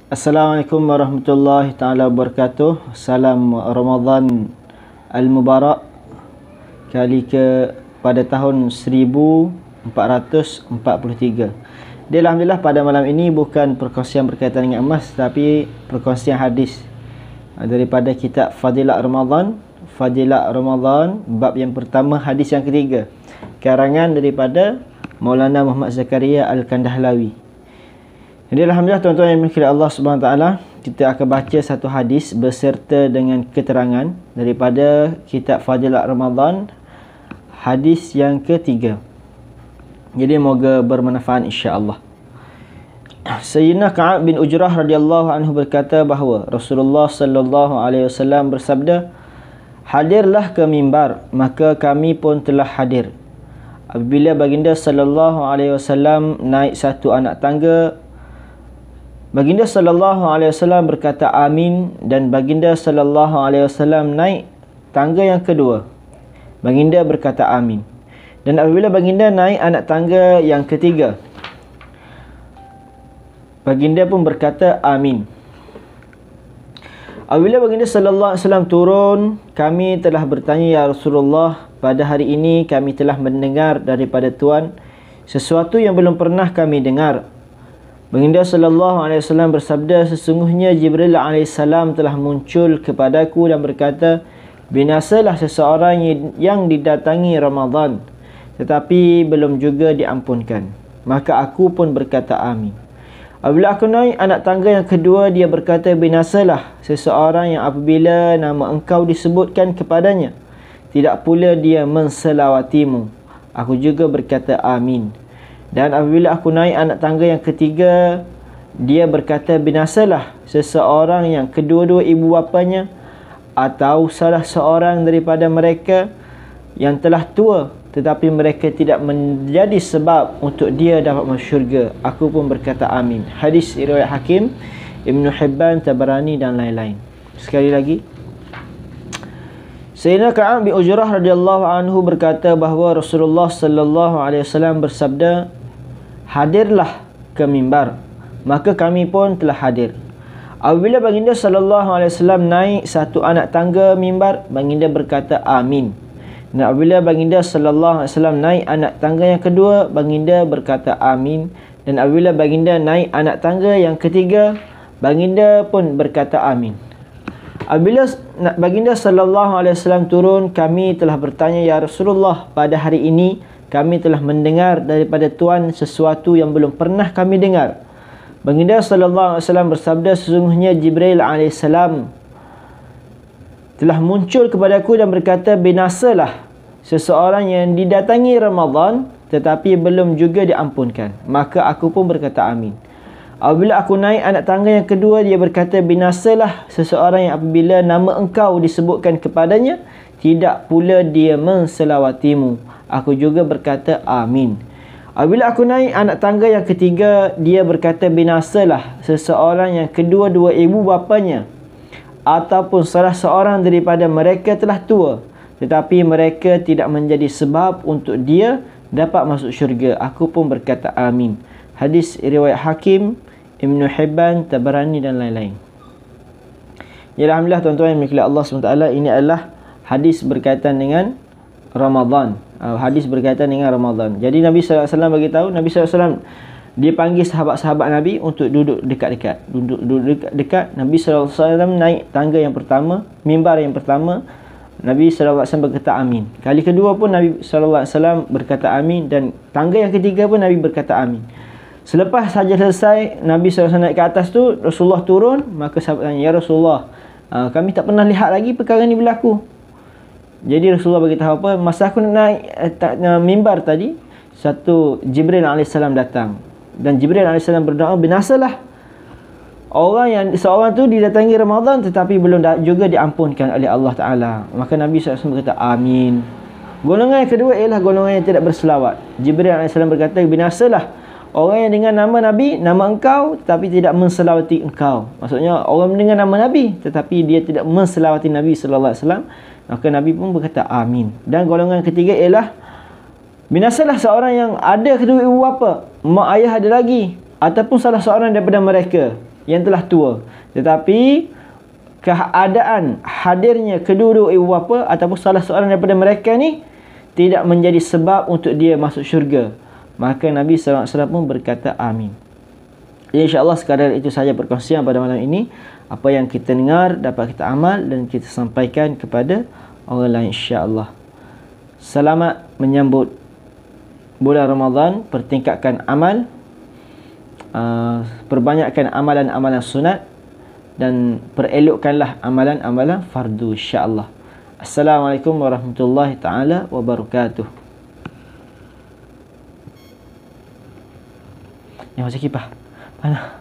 Assalamualaikum warahmatullahi taala wabarakatuh. Salam Ramadan Al-Mubarak kali ke pada tahun 1443. Alhamdulillah pada malam ini bukan perkongsian berkaitan dengan emas, tapi perkongsian hadis daripada kitab Fadilat Ramadan. Fadilat Ramadan bab yang pertama, hadis yang ketiga, karangan daripada Maulana Muhammad Zakaria Al-Kandahlawi. Jadi alhamdulillah tuan-tuan yang dirahmati Allah Subhanahu taala, kita akan baca satu hadis beserta dengan keterangan daripada kitab Fadilat Ramadan, hadis yang ketiga. Jadi moga bermanfaat insya-Allah. Sayyidina Ka'ab bin Ujrah radhiyallahu anhu berkata bahawa Rasulullah sallallahu alaihi wasallam bersabda, "Hadirlah ke mimbar, maka kami pun telah hadir. Apabila baginda sallallahu alaihi wasallam naik satu anak tangga, baginda sallallahu alaihi wasallam berkata amin, dan baginda sallallahu alaihi wasallam naik tangga yang kedua, baginda berkata amin. Dan apabila baginda naik anak tangga yang ketiga, baginda pun berkata amin. Apabila baginda sallallahu alaihi wasallam turun, kami telah bertanya, ya Rasulullah, pada hari ini kami telah mendengar daripada Tuan sesuatu yang belum pernah kami dengar. Baginda sallallahu alaihi wasallam bersabda, sesungguhnya Jibril alaihissalam telah muncul kepadaku dan berkata, binasalah seseorang yang didatangi Ramadan tetapi belum juga diampunkan. Maka aku pun berkata amin. Apabila aku naik anak tangga yang kedua, dia berkata, binasalah seseorang yang apabila nama engkau disebutkan kepadanya, tidak pula dia menselawatimu. Aku juga berkata amin. Dan apabila aku naik anak tangga yang ketiga, dia berkata, binasalah seseorang yang kedua-dua ibu bapanya atau salah seorang daripada mereka yang telah tua, tetapi mereka tidak menjadi sebab untuk dia dapat masuk syurga. Aku pun berkata amin. Hadis riwayat Hakim, Ibn Hibban, Tabarani dan lain-lain. Sekali lagi, Sayyidina Ka'ab bin Ujrah radhiyallahu anhu berkata bahawa Rasulullah sallallahu alaihi wasallam bersabda, hadirlah ke mimbar, maka kami pun telah hadir. Apabila baginda sallallahu alaihi wasallam naik satu anak tangga mimbar, baginda berkata amin. Dan apabila baginda sallallahu alaihi wasallam naik anak tangga yang kedua, baginda berkata amin. Dan apabila baginda naik anak tangga yang ketiga, baginda pun berkata amin. Apabila baginda sallallahu alaihi wasallam turun, kami telah bertanya, ya Rasulullah, pada hari ini kami telah mendengar daripada Tuan sesuatu yang belum pernah kami dengar. Baginda sallallahu alaihi wasallam bersabda, sesungguhnya Jibril alaihissalam telah muncul kepadaku dan berkata, binasalah seseorang yang didatangi Ramadan tetapi belum juga diampunkan. Maka aku pun berkata amin. Apabila aku naik anak tangga yang kedua, dia berkata, binasalah seseorang yang apabila nama engkau disebutkan kepadanya, tidak pula dia menselawatimu. Aku juga berkata amin. Apabila aku naik anak tangga yang ketiga, dia berkata, binasalah seseorang yang kedua-dua ibu bapanya ataupun salah seorang daripada mereka telah tua, tetapi mereka tidak menjadi sebab untuk dia dapat masuk syurga. Aku pun berkata amin. Hadis riwayat Hakim, Ibn Hibban, Tabarani dan lain-lain. Ya, alhamdulillah tuan-tuan yang dirahmati Allah SWT, ini adalah hadis berkaitan dengan Ramadan. Hadis berkaitan dengan Ramadan. Jadi Nabi SAW beritahu, Nabi SAW dia panggil sahabat-sahabat Nabi untuk duduk dekat-dekat. Duduk dekat. Nabi SAW naik tangga yang pertama, mimbar yang pertama, Nabi SAW berkata amin. Kali kedua pun Nabi SAW berkata amin, dan tangga yang ketiga pun Nabi berkata amin. Selepas saja selesai Nabi SAW naik ke atas tu, Rasulullah turun. Maka sahabat tanya, ya Rasulullah, kami tak pernah lihat lagi perkara ni berlaku. Jadi Rasulullah beritahu apa, masa aku naik mimbar tadi, satu Jibril alaihissalam datang, dan Jibril alaihissalam berdoa, binasalah orang yang seorang tu didatangi Ramadan tetapi belum juga diampunkan oleh Allah Ta'ala. Maka Nabi SAW berkata amin. Golongan yang kedua ialah golongan yang tidak berselawat. Jibril alaihissalam berkata, binasalah orang yang dengan nama Nabi, nama engkau, tetapi tidak menselawati engkau. Maksudnya orang dengan nama Nabi tetapi dia tidak menselawati Nabi sallallahu alaihi wasallam. Maka Nabi pun berkata amin. Dan golongan ketiga ialah, binasalah seorang yang ada kedua ibu bapa, mak ayah ada lagi, ataupun salah seorang daripada mereka yang telah tua. Tetapi keadaan hadirnya kedua-dua ibu bapa ataupun salah seorang daripada mereka ni tidak menjadi sebab untuk dia masuk syurga, maka Nabi SAW pun berkata amin. Jadi insya-Allah sekadar itu sahaja perkongsian pada malam ini. Apa yang kita dengar dapat kita amal dan kita sampaikan kepada orang lain insya-Allah. Selamat menyambut bulan Ramadan, pertingkatkan amal, perbanyakkan amalan-amalan sunat dan perelokkanlah amalan-amalan fardu insya-Allah. Assalamualaikum warahmatullahi taala wabarakatuh. Yang macam kipah. Mana?